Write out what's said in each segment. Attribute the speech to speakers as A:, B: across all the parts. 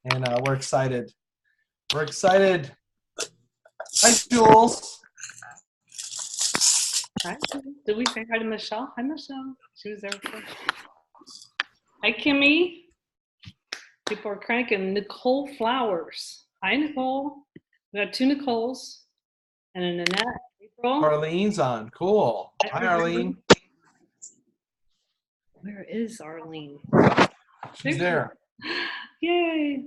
A: and we're excited. We're excited. Hi, Jules.
B: Hi. Did we say hi to Michelle? Hi, Michelle. She was there first. Hi, Kimmy. People are cranking. Nicole Flowers. Hi, Nicole. We got two Nicoles and a Nanette. April.
A: Arlene's on. Cool. Hi, Arlene.
B: Where is Arlene?
A: She's there.
B: Yay.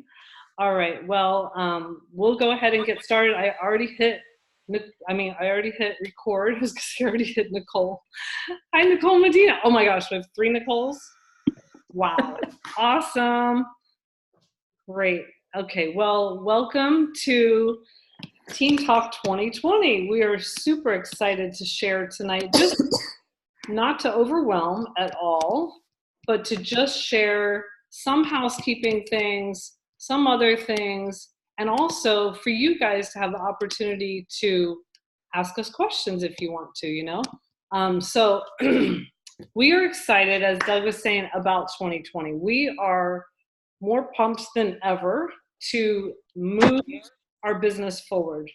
B: All right. Well, we'll go ahead and get started. I already hit record because I already hit Nicole. Hi, Nicole Medina. Oh my gosh, we have three Nicoles. Wow. Awesome. Great. Okay. Well, welcome to Teen Talk 2020. We are super excited to share tonight, just not to overwhelm at all, but to just share some housekeeping things, some other things, and also for you guys to have the opportunity to ask us questions if you want to, So we are excited, as Doug was saying, about 2020. We are more pumped than ever to move our business forward.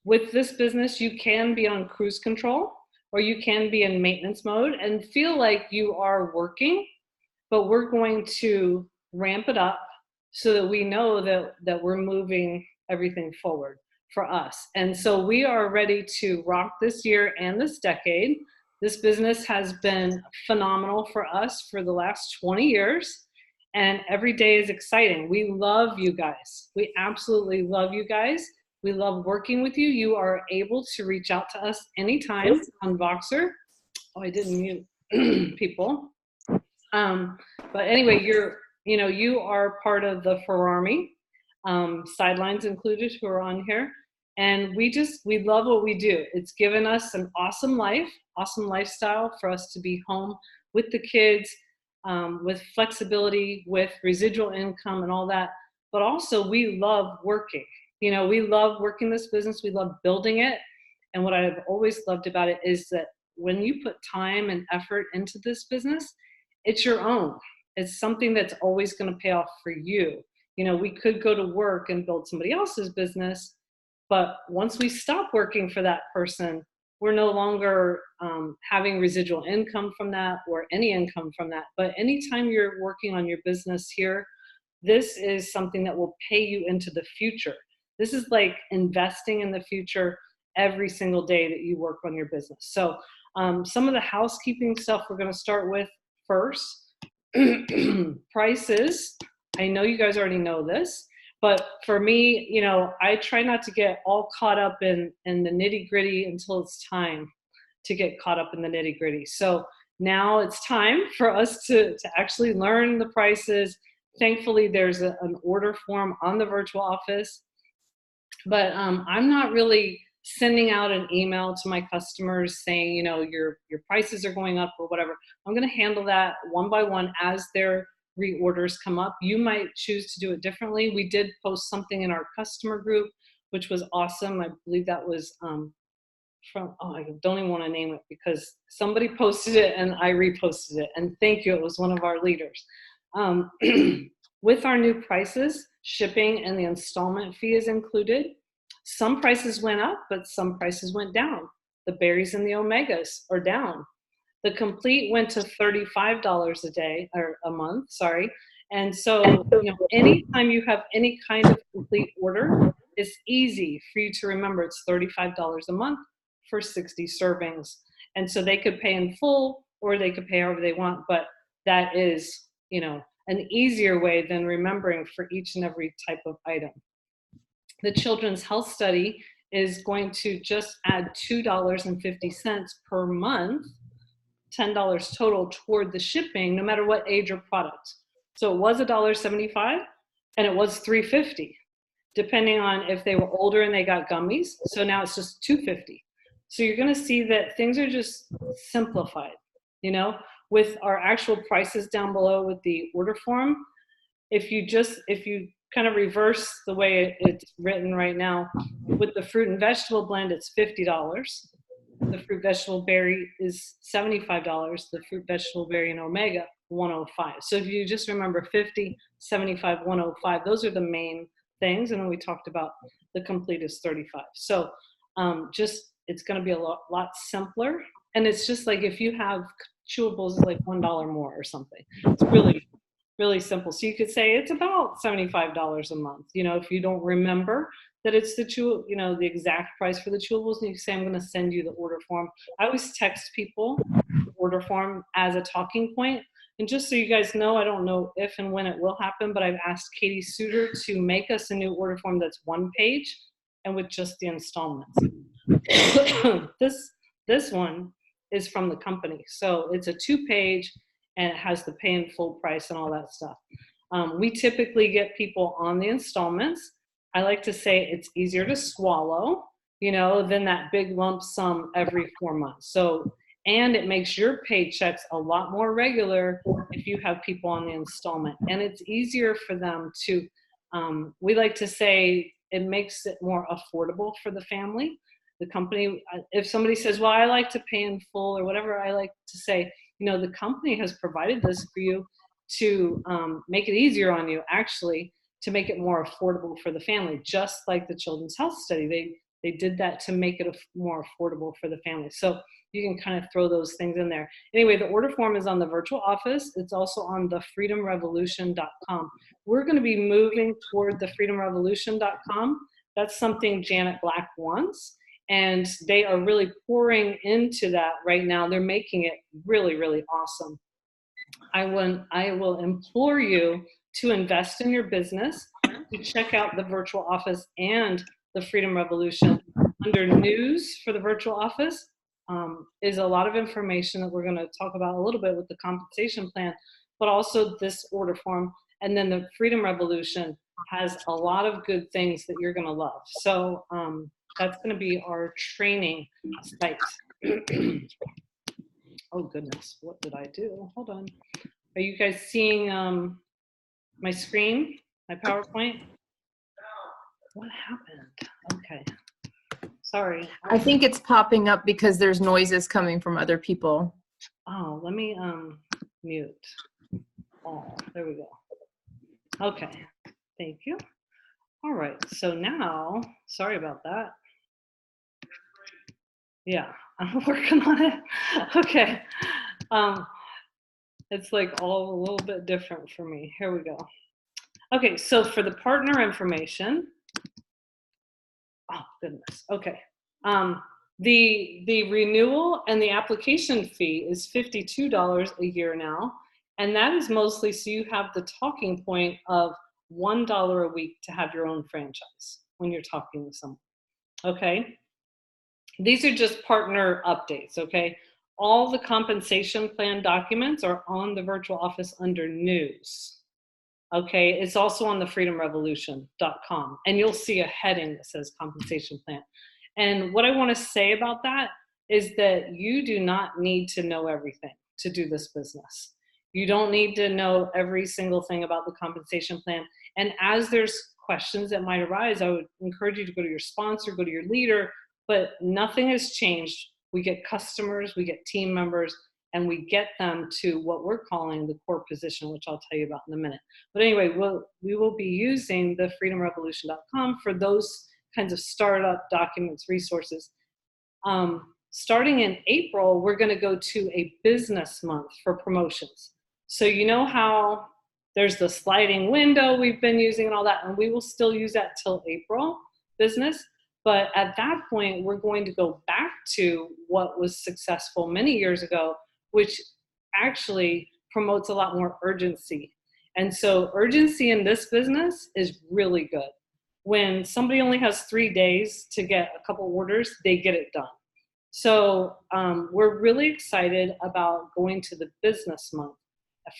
B: With this business, you can be on cruise control or you can be in maintenance mode and feel like you are working, but we're going to ramp it up so that we know that we're moving everything forward for us. And so we are ready to rock this year and this decade. This business has been phenomenal for us for the last 20 years, and every day is exciting. We love you guys. We absolutely love you guys. We love working with you. You are able to reach out to us anytime on Voxer. Oh, I didn't mute people. But anyway, you are part of the Ferrari, Sidelines included, who are on here. And we love what we do. It's given us an awesome life, awesome lifestyle for us to be home with the kids, with flexibility, with residual income and all that. But also we love working. We love working this business. We love building it. And what I've always loved about it is that when you put time and effort into this business, it's your own. It's something that's always going to pay off for you. We could go to work and build somebody else's business, but once we stop working for that person, we're no longer having residual income from that or any income from that. But anytime you're working on your business here, this is something that will pay you into the future. This is like investing in the future every single day that you work on your business. So some of the housekeeping stuff we're going to start with first. Prices. I know you guys already know this, but for me, I try not to get all caught up in the nitty gritty until it's time to get caught up in the nitty gritty. So now it's time for us to actually learn the prices. Thankfully, there's an order form on the virtual office, but I'm not really sending out an email to my customers saying, your prices are going up or whatever. I'm going to handle that one by one as their reorders come up. You might choose to do it differently. We did post something in our customer group, which was awesome. I believe that was I don't even want to name it because somebody posted it and I reposted it. And thank you. It was one of our leaders. With our new prices, shipping and the installment fee is included. Some prices went up, but some prices went down. The berries and the omegas are down. The complete went to $35 a day or a month, sorry. And so, anytime you have any kind of complete order, it's easy for you to remember it's $35 a month for 60 servings. And so they could pay in full or they could pay however they want, but that is, an easier way than remembering for each and every type of item. The Children's Health Study is going to just add $2.50 per month, $10 total toward the shipping, no matter what age or product. So it was $1.75 and it was $3.50, depending on if they were older and they got gummies. So now it's just $2.50. So you're going to see that things are just simplified, with our actual prices down below with the order form. If you kind of reverse the way it's written right now, with the fruit and vegetable blend, it's $50. The fruit vegetable berry is $75. The fruit vegetable berry and omega 105. So if you just remember 50, 75, 105, those are the main things. And then we talked about the complete is 35. So just, it's going to be a lot simpler. And it's just like if you have chewables, it's like $1 more or something. It's really, really simple. So you could say it's about $75 a month. You know, if you don't remember that it's the the exact price for the chewables, and you say, I'm going to send you the order form. I always text people the order form as a talking point. And just so you guys know, I don't know if and when it will happen, but I've asked Katie Suter to make us a new order form that's 1 page and with just the installments. This one is from the company. So it's a 2-page and it has the pay in full price and all that stuff. We typically get people on the installments. I like to say it's easier to swallow, than that big lump sum every 4 months. So, and it makes your paychecks a lot more regular if you have people on the installment. And it's easier for them to, we like to say it makes it more affordable for the family. The company, if somebody says, well, I like to pay in full or whatever, I like to say, the company has provided this for you to make it easier on you, actually, to make it more affordable for the family, just like the Children's Health Study. They did that to make it more affordable for the family. So you can kind of throw those things in there. Anyway, the order form is on the virtual office. It's also on the freedomrevolution.com. We're going to be moving toward the freedomrevolution.com. That's something Janet Black wants. And they are really pouring into that right now. They're making it really, really awesome. I will implore you to invest in your business, to check out the virtual office and the Freedom Revolution. Under news for the virtual office is a lot of information that we're going to talk about a little bit with the compensation plan, but also this order form. And then the Freedom Revolution has a lot of good things that you're going to love. So that's going to be our training site. Oh goodness, what did I do? Hold on. Are you guys seeing my screen, my PowerPoint? What happened? Okay. Sorry.
C: I think it's popping up because there's noises coming from other people.
B: Oh, let me mute all. There we go. Okay. Thank you. All right. So now, sorry about that. Yeah, I'm working on it. Okay. It's like all a little bit different for me. Here we go. Okay, so for the partner information, oh goodness, okay. The renewal and the application fee is $52 a year now, and that is mostly so you have the talking point of $1 a week to have your own franchise when you're talking with someone, okay? These are just partner updates, okay? All the compensation plan documents are on the virtual office under news. Okay, it's also on the freedomrevolution.com, and you'll see a heading that says compensation plan. And what I want to say about that is that you do not need to know everything to do this business. You don't need to know every single thing about the compensation plan. And as there's questions that might arise, I would encourage you to go to your sponsor, go to your leader, but nothing has changed. We get customers, we get team members, and we get them to what we're calling the core position, which I'll tell you about in a minute. But anyway, we will be using the freedomrevolution.com for those kinds of startup documents, resources. Starting in April, we're going to go to a business month for promotions. So you know how there's the sliding window we've been using and all that, and we will still use that till April business. But at that point, we're going to go back to what was successful many years ago, which actually promotes a lot more urgency. And so urgency in this business is really good. When somebody only has 3 days to get a couple orders, they get it done. So we're really excited about going to the business month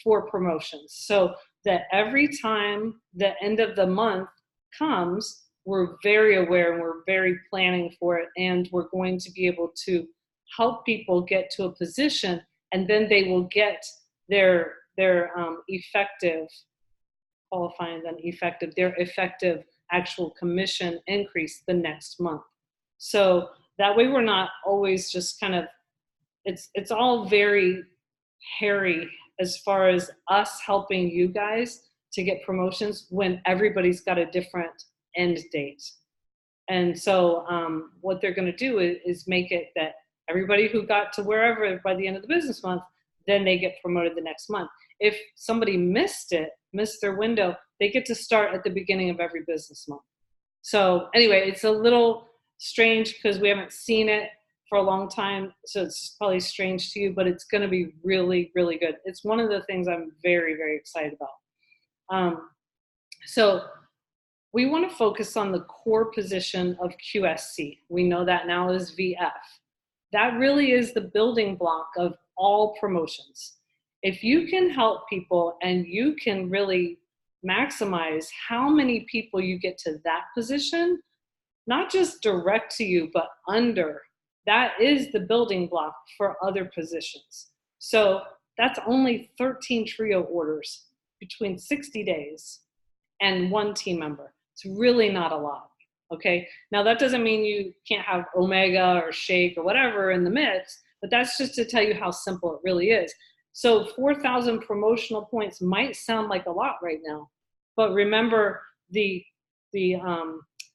B: for promotions, so that every time the end of the month comes, we're very aware and we're very planning for it, and we're going to be able to help people get to a position, and then they will get their effective qualifying, then effective, their effective actual commission increase the next month. So that way we're not always just kind of, it's all very hairy as far as us helping you guys to get promotions when everybody's got a different end date. And so what they're going to do is make it that everybody who got to wherever by the end of the business month, then they get promoted the next month. If somebody missed their window, they get to start at the beginning of every business month. So anyway, it's a little strange because we haven't seen it for a long time. So it's probably strange to you, but it's going to be really, really good. It's one of the things I'm very, very excited about. So we want to focus on the core position of QSC. We know that now is VF. That really is the building block of all promotions. If you can help people and you can really maximize how many people you get to that position, not just direct to you, but under, that is the building block for other positions. So that's only 13 trio orders between 60 days and one team member. It's really not a lot, okay? Now that doesn't mean you can't have Omega or Shake or whatever in the mix, but that's just to tell you how simple it really is. So 4,000 promotional points might sound like a lot right now, but remember the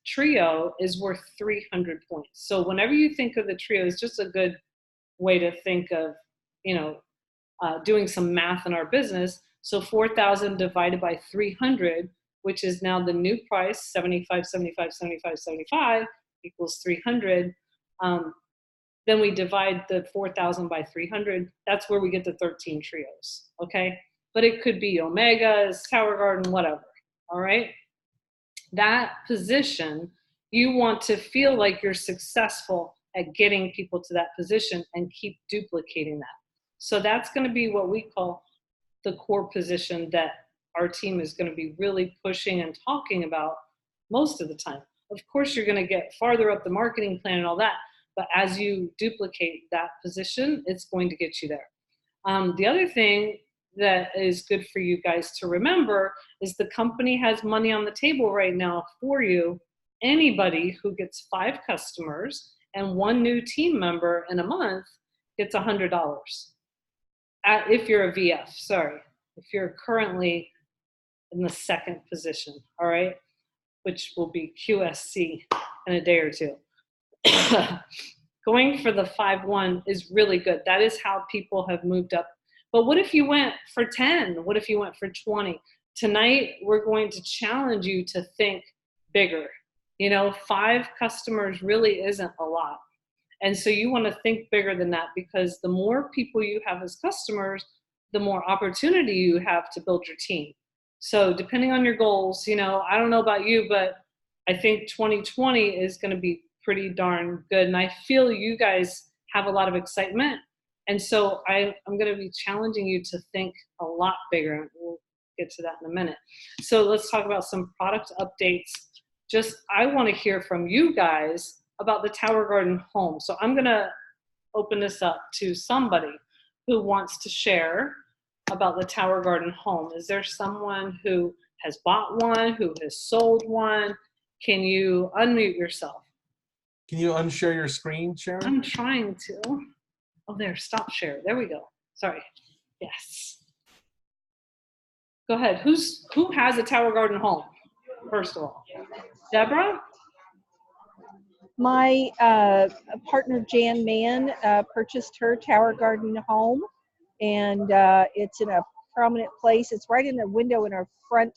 B: trio is worth 300 points. So whenever you think of the trio, it's just a good way to think of, doing some math in our business. So 4,000 divided by 300, which is now the new price, 75, 75, 75, 75 equals 300. Then we divide the 4,000 by 300. That's where we get the 13 trios, okay? But it could be Omegas, Tower Garden, whatever, all right? That position, you want to feel like you're successful at getting people to that position and keep duplicating that. So that's gonna be what we call the core position that our team is gonna be really pushing and talking about most of the time. Of course, you're gonna get farther up the marketing plan and all that, but as you duplicate that position, it's going to get you there. The other thing that is good for you guys to remember is the company has money on the table right now for you. Anybody who gets 5 customers and 1 new team member in a month gets $100. If you're a VF, sorry. If you're currently in the second position, all right? Which will be QSC in a day or two. Going for the 5-1 is really good. That is how people have moved up. But what if you went for 10? What if you went for 20? Tonight, we're going to challenge you to think bigger. 5 customers really isn't a lot. And so you want to think bigger than that, because the more people you have as customers, the more opportunity you have to build your team. So depending on your goals, I don't know about you, but I think 2020 is going to be pretty darn good. And I feel you guys have a lot of excitement. And so I'm going to be challenging you to think a lot bigger. We'll get to that in a minute. So let's talk about some product updates. I want to hear from you guys about the Tower Garden home. So I'm going to open this up to somebody who wants to share about the Tower Garden home. Is there someone who has bought one, who has sold one? Can you unmute yourself?
A: Can you unshare your screen, Sharon?
B: I'm trying to. Oh, there, stop share. There we go. Sorry. Yes. Go ahead. Who has a Tower Garden home, first of all? Deborah?
D: My partner, Jan Mann, purchased her Tower Garden home, and it's in a prominent place. It's right in the window in our front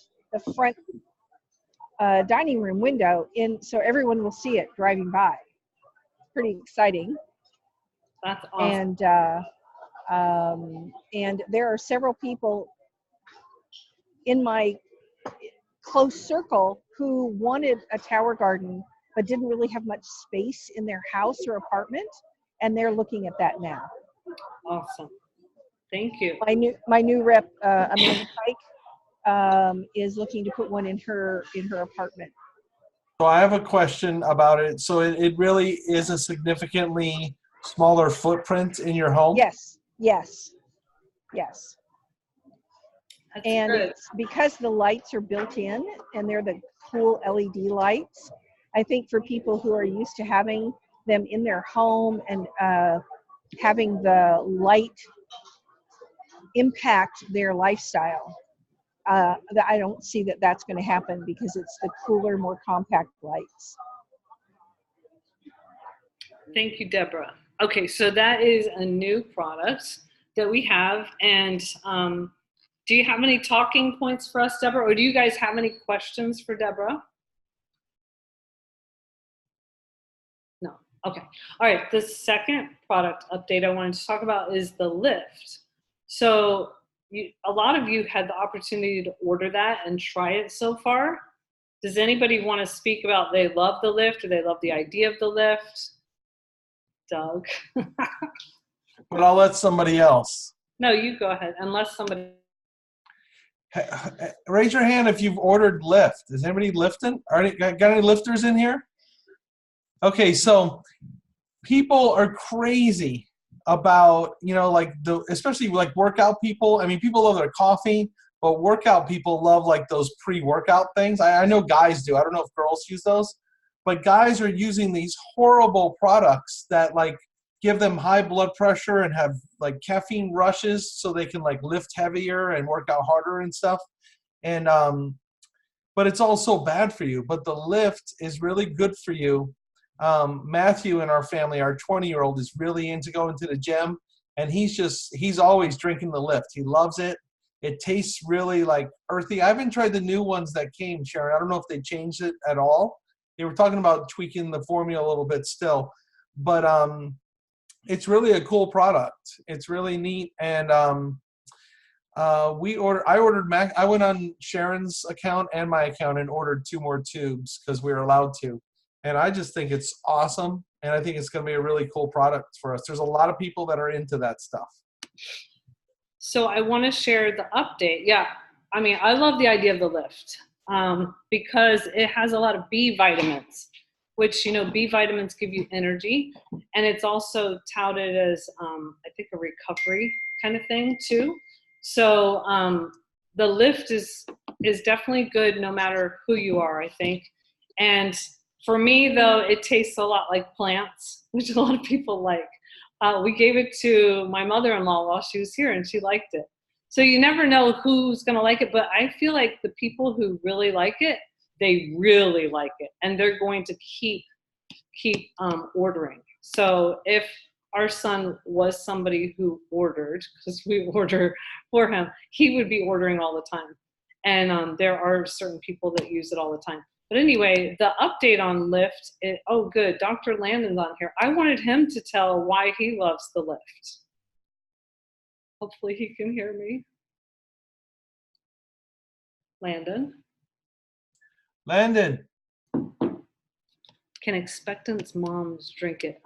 D: dining room window, so everyone will see it driving by. Pretty exciting.
B: That's awesome.
D: And there are several people in my close circle who wanted a Tower Garden but didn't really have much space in their house or apartment, and they're looking at that now.
B: Awesome. Thank you.
D: My new rep, Amanda Pike, is looking to put one in her apartment.
A: So I have a question about it. So it really is a significantly smaller footprint in your home?
D: Yes.
B: That's
D: And
B: good.
D: it's because the lights are built in and they're the cool LED lights. I think for people who are used to having them in their home and having the light impact their lifestyle. I don't see that that's going to happen because it's the cooler, more compact lights.
B: Thank you, Deborah. Okay, so that is a new product that we have. And do you have any talking points for us, Deborah? Or do you guys have any questions for Deborah? No. Okay. All right. The second product update I wanted to talk about is the lift. So a lot of you had the opportunity to order that and try it so far. Does anybody want to speak about they love the lift or they love the idea of the lift? Doug.
A: But I'll let somebody else.
B: No, you go ahead, unless somebody.
A: Raise your hand if you've ordered Lyft. Is anybody lifting? Got any lifters in here? Okay, so people are crazy about, like especially like workout people. I mean, people love their coffee, but workout people love like those pre-workout things. I know guys do. I don't know if girls use those, but guys are using these horrible products that like give them high blood pressure and have like caffeine rushes so they can like lift heavier and work out harder and stuff. And but it's also bad for you. But the lift is really good for you. Matthew in our family, our 20-year-old, is really into going to the gym, and he's always drinking the lift. He loves it. It tastes really like earthy. I haven't tried the new ones that came, Sharon. I don't know if they changed it at all. They were talking about tweaking the formula a little bit still, but it's really a cool product. It's really neat. And I went on Sharon's account and my account and ordered 2 more tubes because we were allowed to. And I just think it's awesome. And I think it's going to be a really cool product for us. There's a lot of people that are into that stuff.
B: So I want to share the update. Yeah. I mean, I love the idea of the lift because it has a lot of B vitamins, which, B vitamins give you energy. And it's also touted as, I think, a recovery kind of thing too. So the lift is definitely good no matter who you are, I think. And for me, though, it tastes a lot like plants, which a lot of people like. We gave it to my mother-in-law while she was here, and she liked it. So you never know who's going to like it, but I feel like the people who really like it, they really like it, and they're going to keep ordering. So if our son was somebody who ordered, because we order for him, he would be ordering all the time. And there are certain people that use it all the time. But anyway, the update on Lyft, oh good, Dr. Landon's on here. I wanted him to tell why he loves the Lyft. Hopefully he can hear me. Landon? Can expectant moms drink it?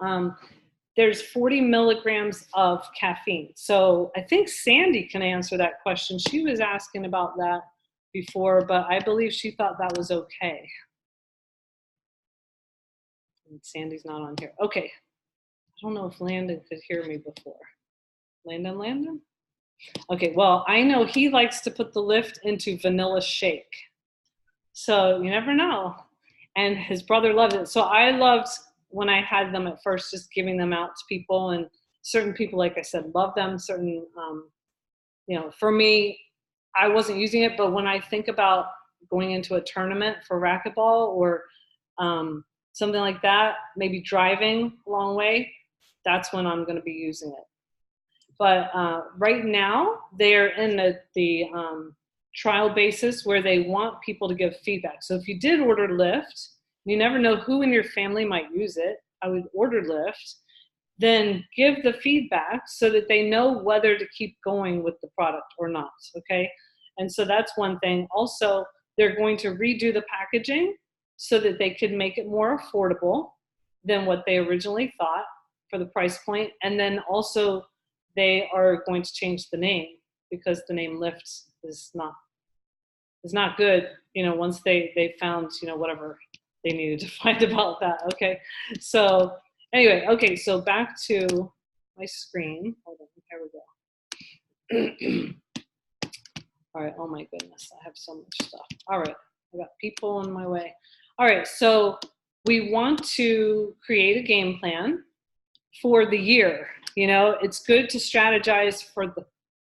B: There's 40 milligrams of caffeine. So I think Sandy can answer that question. She was asking about that before, but I believe she thought that was okay. And Sandy's not on here. Okay. I don't know if Landon could hear me before. Landon? Okay, well, I know he likes to put the lift into vanilla shake. So you never know. And his brother loves it. So I loved when I had them at first, just giving them out to people, and certain people, like I said, love them. Certain, for me, I wasn't using it, but when I think about going into a tournament for racquetball or something like that, maybe driving a long way, that's when I'm going to be using it. But right now, they're in the trial basis where they want people to give feedback. So if you did order Lyft, you never know who in your family might use it. I would order Lyft. Then give the feedback so that they know whether to keep going with the product or not, okay? And so that's one thing. Also, they're going to redo the packaging so that they could make it more affordable than what they originally thought for the price point. And then also, they are going to change the name because the name Lyft is not good, once they found, whatever they needed to find about that, okay? So anyway, okay, so back to my screen. Hold on, here we go. All right, oh my goodness, I have so much stuff. All right, I got people in my way. All right, so we want to create a game plan for the year. It's good to strategize for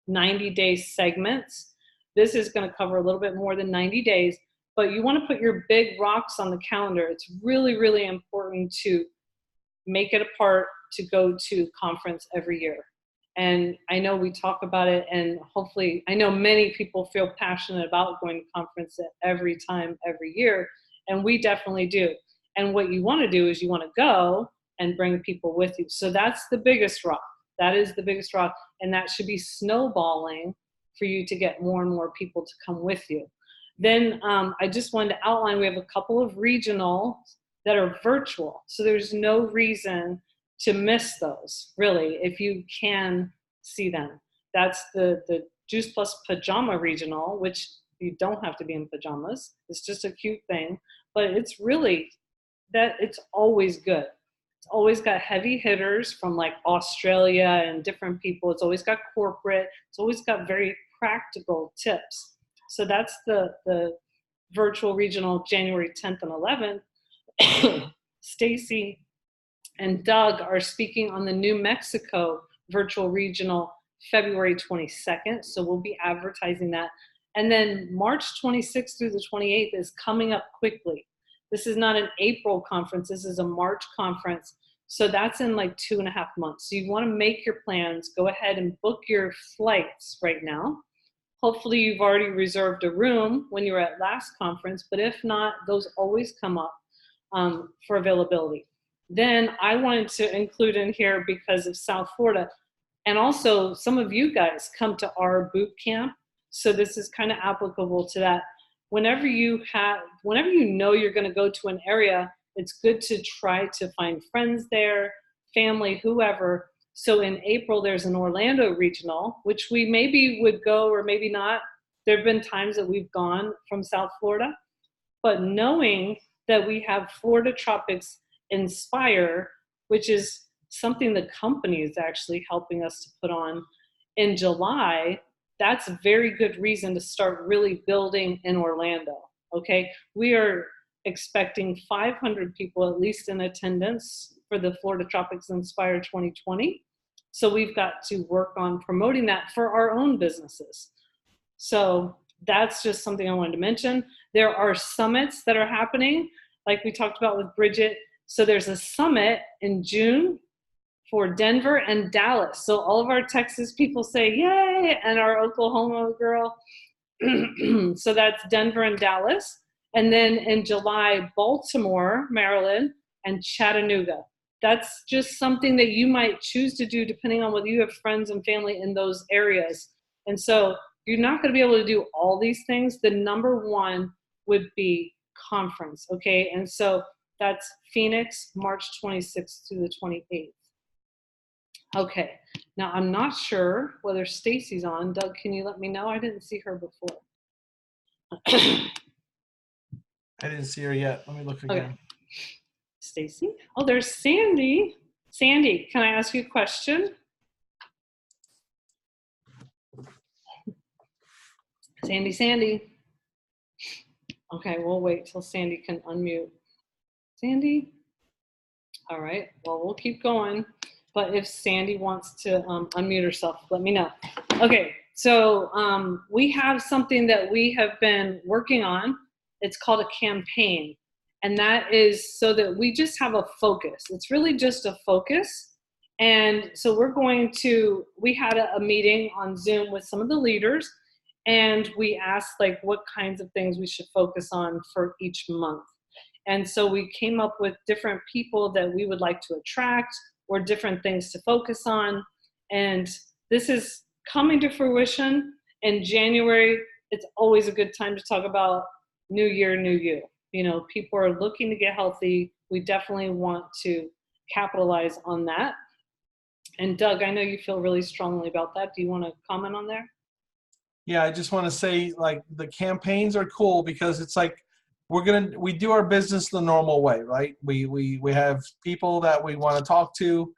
B: 90-day segments. This is going to cover a little bit more than 90 days, but you want to put your big rocks on the calendar. It's really, really important to make it a part to go to conference every year. And I know we talk about it, and hopefully, I know many people feel passionate about going to conference every time, every year, and we definitely do. And what you want to do is you want to go and bring people with you. So that's the biggest rock. That is the biggest rock, and that should be snowballing for you to get more and more people to come with you. Then I just wanted to outline, we have a couple of regional that are virtual. So there's no reason to miss those, really, if you can see them. That's the Juice Plus Pajama Regional, which you don't have to be in pajamas. It's just a cute thing, but it's really, it's always good. It's always got heavy hitters from like Australia and different people. It's always got corporate. It's always got very practical tips. So that's the virtual regional, January 10th and 11th. Stacy and Doug are speaking on the New Mexico virtual regional February 22nd. So we'll be advertising that. And then March 26th through the 28th is coming up quickly. This is not an April conference. This is a March conference. So that's in like 2.5 months. So you want to make your plans. Go ahead and book your flights right now. Hopefully you've already reserved a room when you were at last conference, but if not, those always come up for availability. Then I wanted to include in here, because of South Florida, and also some of you guys come to our boot camp. So this is kind of applicable to that. Whenever you know you're going to go to an area, it's good to try to find friends there, family, whoever. So in April, there's an Orlando regional, which we maybe would go or maybe not. There have been times that we've gone from South Florida, but knowing that we have Florida Tropics Inspire, which is something the company is actually helping us to put on in July, that's a very good reason to start really building in Orlando, okay? We are expecting 500 people at least in attendance for the Florida Tropics Inspire 2020. So we've got to work on promoting that for our own businesses. So that's just something I wanted to mention. There are summits that are happening, like we talked about with Bridget. So there's a summit in June for Denver and Dallas. So all of our Texas people say, yay, and our Oklahoma girl. So that's Denver and Dallas. And then in July, Baltimore, Maryland, and Chattanooga. That's just something that you might choose to do depending on whether you have friends and family in those areas. And so you're not going to be able to do all these things. The number one would be conference, okay? And so that's Phoenix, March 26th through the 28th. Okay, now I'm not sure whether Stacy's on. Doug, can you let me know? I didn't see her before.
A: I didn't see her yet. Let me look again.
B: Okay. Stacy? Oh, there's Sandy. Sandy, can I ask you a question? Sandy. Okay, we'll wait till Sandy can unmute. Sandy? All right, well, we'll keep going. But if Sandy wants to unmute herself, let me know. Okay, so we have something that we have been working on. It's called a campaign. And that is so that we just have a focus. It's really just a focus. And so we had a meeting on Zoom with some of the leaders, and we asked like what kinds of things we should focus on for each month. And so we came up with different people that we would like to attract or different things to focus on. And this is coming to fruition in January. It's always a good time to talk about new year, new you. You know, people are looking to get healthy. We definitely want to capitalize on that. And Doug, I know you feel really strongly about that. Do you want to comment on there?
A: Yeah, I just want to say, like, the campaigns are cool because it's like we do our business the normal way, right? We have people that we want to talk to,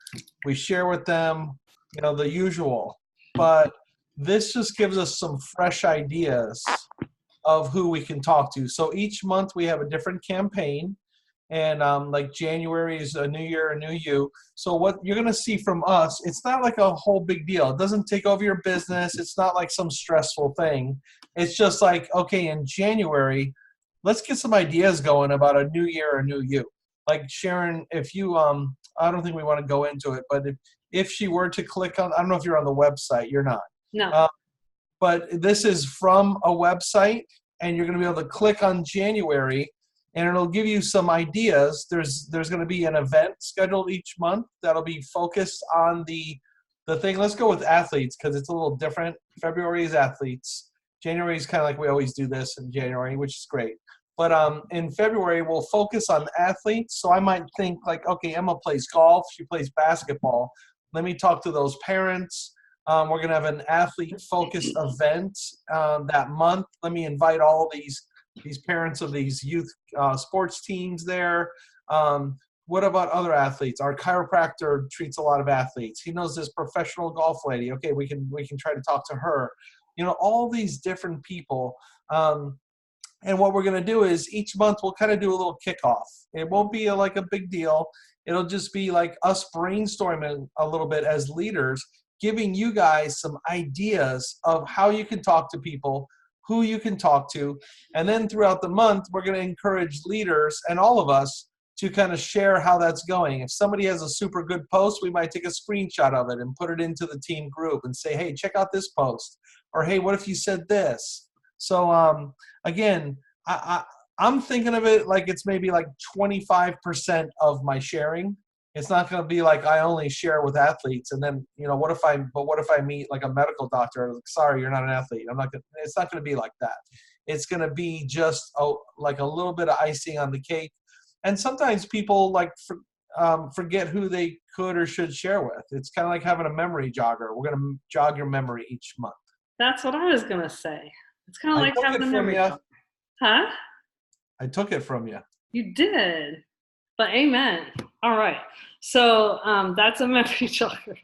A: we share with them, you know, the usual. But this just gives us some fresh ideas of who we can talk to. So each month we have a different campaign, And like January is a new year, a new you. So what you're going to see from us, it's not like a whole big deal. It doesn't take over your business. It's not like some stressful thing. It's just like, okay, in January, let's get some ideas going about a new year, a new you. Like Sharon, if you, I don't think we want to go into it, but if she were to click on, I don't know if you're on the website, you're not.
B: No.
A: But this is from a website, and you're going to be able to click on January, and it'll give you some ideas. There's going to be an event scheduled each month that'll be focused on the thing. Let's go with athletes because it's a little different. February is athletes. January is kind of like we always do this in January, which is great. But in February, we'll focus on athletes. So I might think like, okay, Emma plays golf. She plays basketball. Let me talk to those parents. We're going to have an athlete-focused event that month. Let me invite all these parents of these youth sports teams there. What about other athletes? Our chiropractor treats a lot of athletes. He knows this professional golf lady. Okay, we can try to talk to her. You know, all these different people. And what we're going to do is each month we'll kind of do a little kickoff. It won't be like a big deal. It'll just be like us brainstorming a little bit as leaders, giving you guys some ideas of how you can talk to people, who you can talk to. And then throughout the month, we're going to encourage leaders and all of us to kind of share how that's going. If somebody has a super good post, we might take a screenshot of it and put it into the team group and say, hey, check out this post. Or, hey, what if you said this? So again, I'm thinking of it like it's maybe like 25% of my sharing. It's not going to be like I only share with athletes, and then what if I meet like a medical doctor? Like, sorry, you're not an athlete. It's not going to be like that. It's going to be just like a little bit of icing on the cake. And sometimes people like forget who they could or should share with. It's kind of like having a memory jogger. We're going to jog your memory each month.
B: That's what I was going to say. It's kind of like having a memory. Huh?
A: I took it from you.
B: You did. But amen. All right. So that's a memory jogger.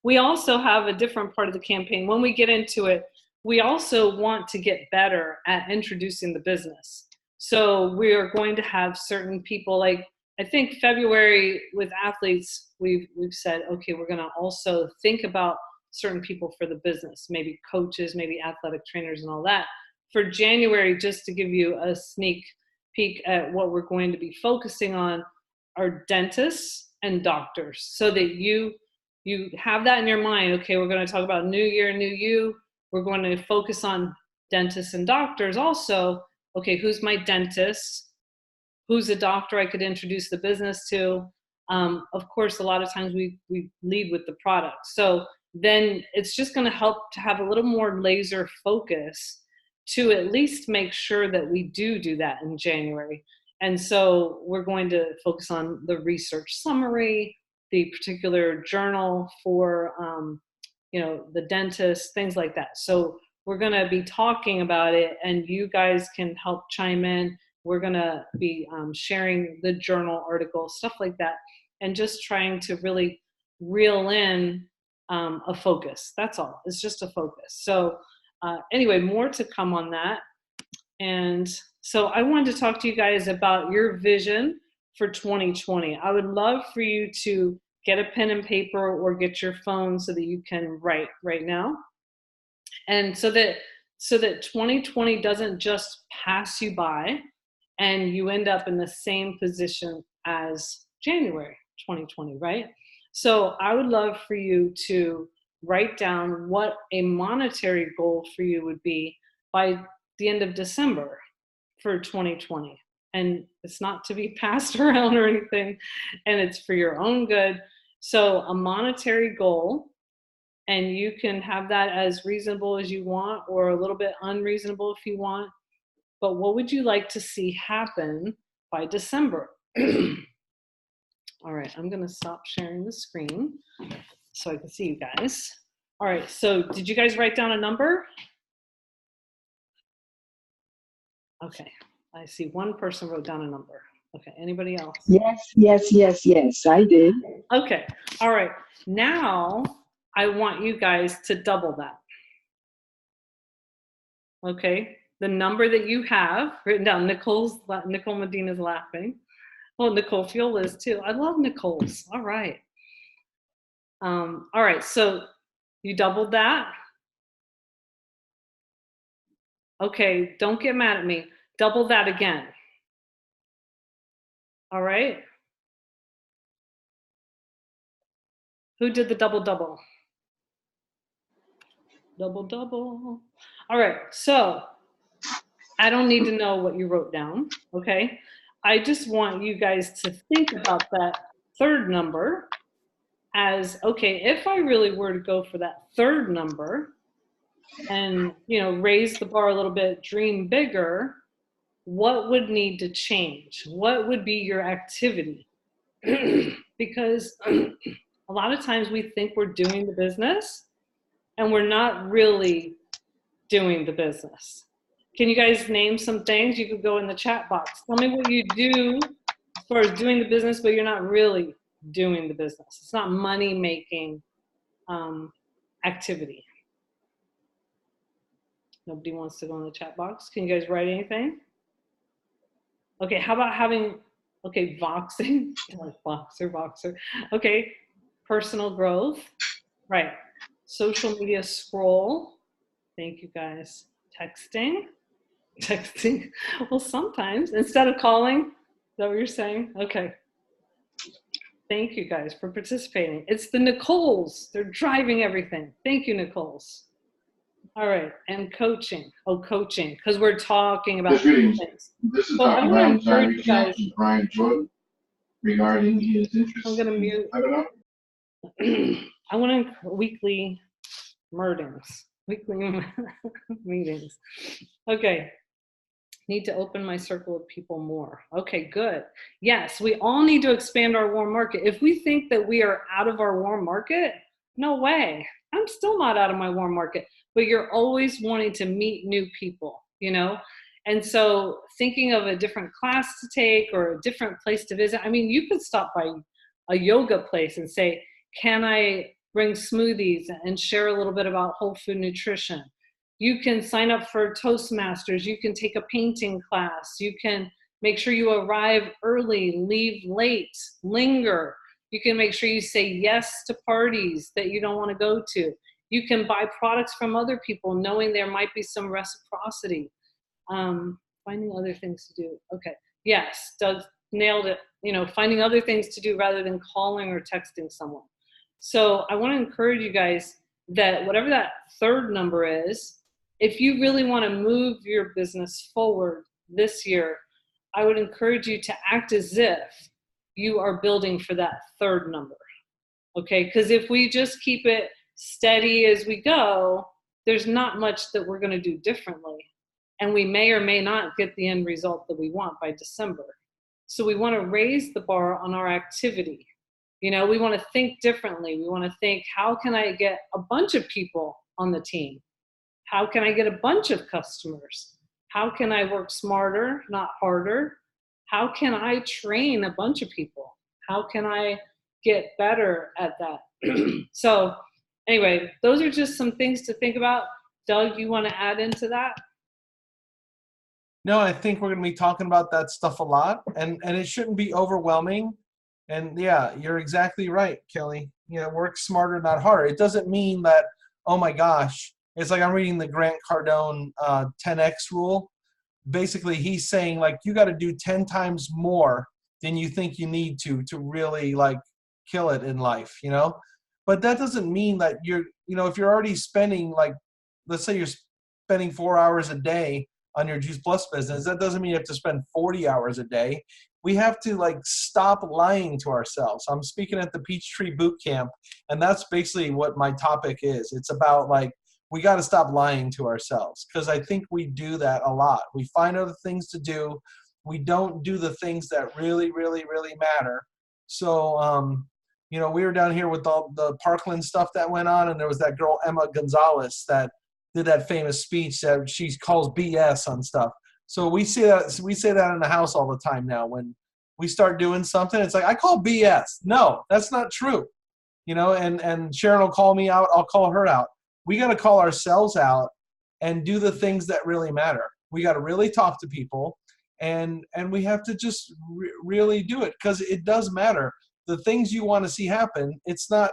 B: We also have a different part of the campaign. When we get into it, we also want to get better at introducing the business. So we are going to have certain people, like I think February with athletes, we've said, okay, we're going to also think about certain people for the business, maybe coaches, maybe athletic trainers and all that. For January, just to give you a sneak peek at what we're going to be focusing on, are dentists and doctors, so that you have that in your mind. Okay, we're going to talk about new year, new you. We're going to focus on dentists and doctors also. Okay, who's my dentist? Who's a doctor I could introduce the business to? Of course, a lot of times we lead with the product. So then it's just going to help to have a little more laser focus to at least make sure that we do that in January. And so we're going to focus on the research summary, the particular journal for, the dentist, things like that. So we're going to be talking about it, and you guys can help chime in. We're going to be sharing the journal article, stuff like that, and just trying to really reel in a focus. That's all. It's just a focus. So anyway, more to come on that. And so I wanted to talk to you guys about your vision for 2020. I would love for you to get a pen and paper or get your phone so that you can write right now. And so that 2020 doesn't just pass you by and you end up in the same position as January 2020, right? So I would love for you to write down what a monetary goal for you would be by the end of December for 2020. And it's not to be passed around or anything, and it's for your own good. So a monetary goal, and you can have that as reasonable as you want or a little bit unreasonable if you want. But what would you like to see happen by December? All right, I'm going to stop sharing the screen so I can see you guys. All right, so did you guys write down a number? Okay, I see one person wrote down a number. Okay, anybody else?
E: Yes, I did.
B: Okay, all right. Now I want you guys to double that. Okay, the number that you have written down. Nicole Medina's laughing. Oh, Nicole Fuel is too. I love Nicole's. All right. All right. So you doubled that. Okay. Don't get mad at me. Double that again. All right. Who did the double? Double. All right. So I don't need to know what you wrote down. Okay. I just want you guys to think about that third number as, okay, if I really were to go for that third number and, you know, raise the bar a little bit, dream bigger, what would need to change? What would be your activity? Because a lot of times we think we're doing the business and we're not really doing the business. Can you guys name some things? You could go in the chat box. Tell me what you do as far as doing the business, but you're not really doing the business. It's not money-making activity. Nobody wants to go in the chat box. Can you guys write anything? Okay, how about having, okay, voxing, like Voxer. Okay, personal growth, right. Social media scroll. Thank you guys. Texting. Well, sometimes instead of calling, is that what you're saying? Okay. Thank you guys for participating. It's the Nicoles. They're driving everything. Thank you, Nicoles. All right, and coaching. Oh, coaching, because we're talking about things.
F: This is
B: So
F: Dr.
B: I'm
F: Brown.
B: going to
F: Trying to
B: encourage you
F: reach out
B: guys.
F: to Brian Jordan regarding his interest.
B: I'm going to mute.
F: I don't know.
B: I want to weekly meetings. Okay. Need to open my circle of people more. Okay, good. Yes, we all need to expand our warm market. If we think that we are out of our warm market, no way. I'm still not out of my warm market, but you're always wanting to meet new people, you know? And so thinking of a different class to take or a different place to visit, I mean, you could stop by a yoga place and say, can I bring smoothies and share a little bit about whole food nutrition? You can sign up for Toastmasters. You can take a painting class. You can make sure you arrive early, leave late, linger. You can make sure you say yes to parties that you don't want to go to. You can buy products from other people knowing there might be some reciprocity. Finding other things to do. Okay. Yes, Doug nailed it. You know, finding other things to do rather than calling or texting someone. So I want to encourage you guys that whatever that third number is, if you really want to move your business forward this year, I would encourage you to act as if you are building for that third number. Okay, because if we just keep it steady as we go, there's not much that we're going to do differently. And we may or may not get the end result that we want by December. So we want to raise the bar on our activity. You know, we want to think differently. We want to think, how can I get a bunch of people on the team? How can I get a bunch of customers? How can I work smarter, not harder? How can I train a bunch of people? How can I get better at that? So anyway, those are just some things to think about. Doug, you want to add into that?
A: No, I think we're going to be talking about that stuff a lot, and it shouldn't be overwhelming. And yeah, you're exactly right, Kelly. You know, work smarter, not harder. It doesn't mean that, oh my gosh, it's like I'm reading the Grant Cardone 10X rule. Basically, he's saying like you got to do 10 times more than you think you need to really like kill it in life, you know? But that doesn't mean that you're, you know, if you're already spending like, let's say you're spending 4 hours a day on your Juice Plus business, that doesn't mean you have to spend 40 hours a day. We have to like stop lying to ourselves. I'm speaking at the Peachtree Boot Camp, and that's basically what my topic is. It's about like, we got to stop lying to ourselves, because I think we do that a lot. We find other things to do. We don't do the things that really, really, really matter. So, you know, we were down here with all the Parkland stuff that went on, and there was that girl, Emma Gonzalez, that did that famous speech that she calls BS on stuff. So we say that in the house all the time now. When we start doing something, it's like, I call BS. No, that's not true. You know, and Sharon will call me out. I'll call her out. We got to call ourselves out and do the things that really matter. we got to really talk to people, and we have to just really do it, because it does matter. The things you want to see happen, it's not,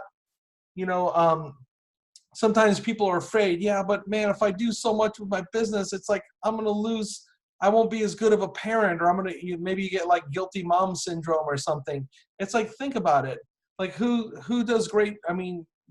A: sometimes people are afraid, yeah, but man, if I do so much with my business, it's like I'm going to lose, I won't be as good of a parent, or maybe you get like guilty mom syndrome or something. It's like, think about it. Like who does great,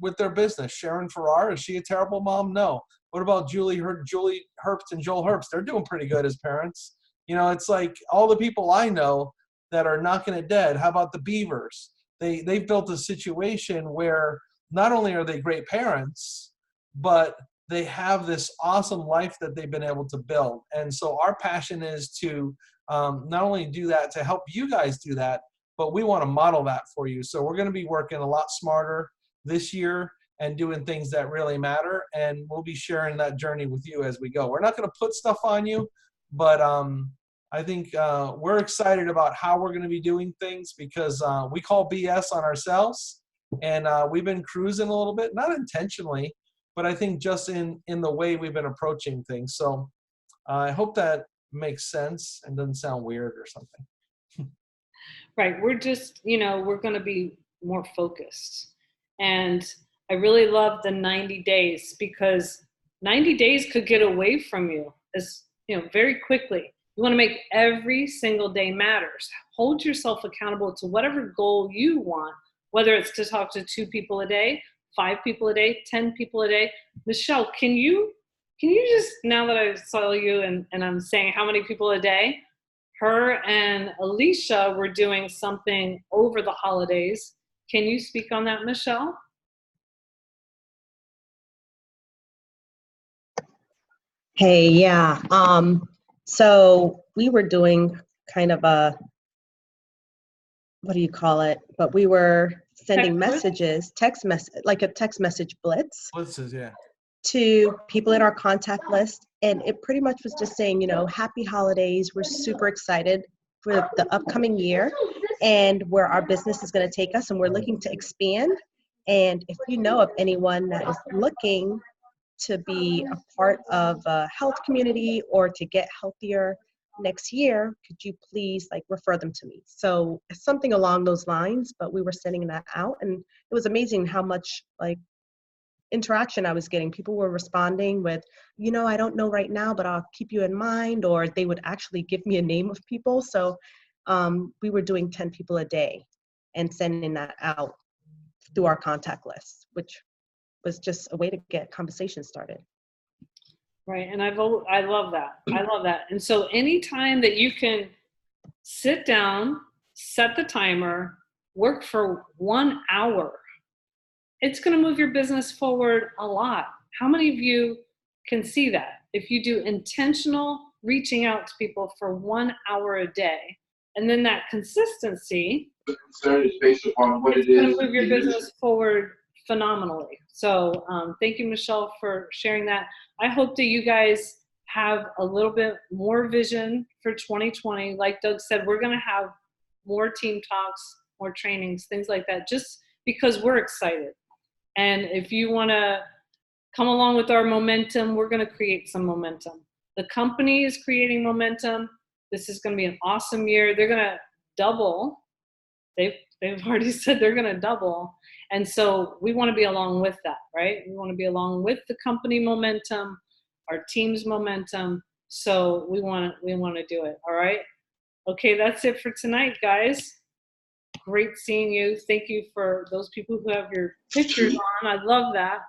A: with their business? Sharon Farrar, is she a terrible mom? No. What about Julie Herbst and Joel Herbst? They're doing pretty good as parents. It's like all the people I know that are knocking it dead. How about the Beavers? They've built a situation where not only are they great parents, but they have this awesome life that they've been able to build. And so our passion is to not only do that, to help you guys do that, but we want to model that for you. So we're going to be working a lot smarter this year and doing things that really matter. And we'll be sharing that journey with you as we go. We're not going to put stuff on you, but I think we're excited about how we're going to be doing things, because we call BS on ourselves. And we've been cruising a little bit, not intentionally, but I think just in the way we've been approaching things. So I hope that makes sense and doesn't sound weird or something.
B: Right. We're just, we're going to be more focused. And I really love the 90 days, because 90 days could get away from you very quickly. You want to make every single day matters. Hold yourself accountable to whatever goal you want, whether it's to talk to 2 people a day, 5 people a day, 10 people a day. Michelle, can you just, now that I saw you and I'm saying how many people a day? Her and Alicia were doing something over the holidays. Can you speak on that, Michelle?
G: Hey, yeah. So we were doing kind of a, what do you call it? But we were sending messages, text message blitz.
A: Blitzes, yeah.
G: To people in our contact list. And it pretty much was just saying, happy holidays. We're super excited for the upcoming year and where our business is going to take us. And we're looking to expand. And if you know of anyone that is looking to be a part of a health community or to get healthier next year, could you please refer them to me? So something along those lines, but we were sending that out, and it was amazing how much interaction I was getting. People were responding with, I don't know right now, but I'll keep you in mind, or they would actually give me a name of people. So we were doing 10 people a day and sending that out through our contact list, which was just a way to get conversations started.
B: Right, and I love that. I love that. And so anytime that you can sit down, set the timer, work for 1 hour, it's going to move your business forward a lot. How many of you can see that? If you do intentional reaching out to people for 1 hour a day, and then that consistency,
F: The concern is based upon what it
B: it's going
F: is.
B: to move your business forward phenomenally. So thank you, Michelle, for sharing that. I hope that you guys have a little bit more vision for 2020. Like Doug said, we're going to have more team talks, more trainings, things like that, just because we're excited. And if you want to come along with our momentum, we're going to create some momentum. The company is creating momentum. This is going to be an awesome year. They're going to double. They've already said they're going to double. And so we want to be along with that, right? We want to be along with the company momentum, our team's momentum. So we want to do it. All right. Okay. That's it for tonight, guys. Great seeing you. Thank you for those people who have your pictures on. I love that.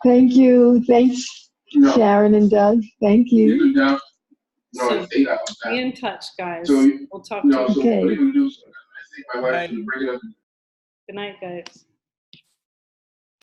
E: Thank you. Thanks,
F: No.
E: Sharon and Doug. Thank you.
F: You can down. No,
B: So
F: I say that on
B: be
F: that.
B: in touch, guys.
F: So
B: We'll talk
F: No,
B: to
F: so
B: you.
E: Okay.
F: what are you gonna do? I think my wife should bring it up.
B: Good night, guys.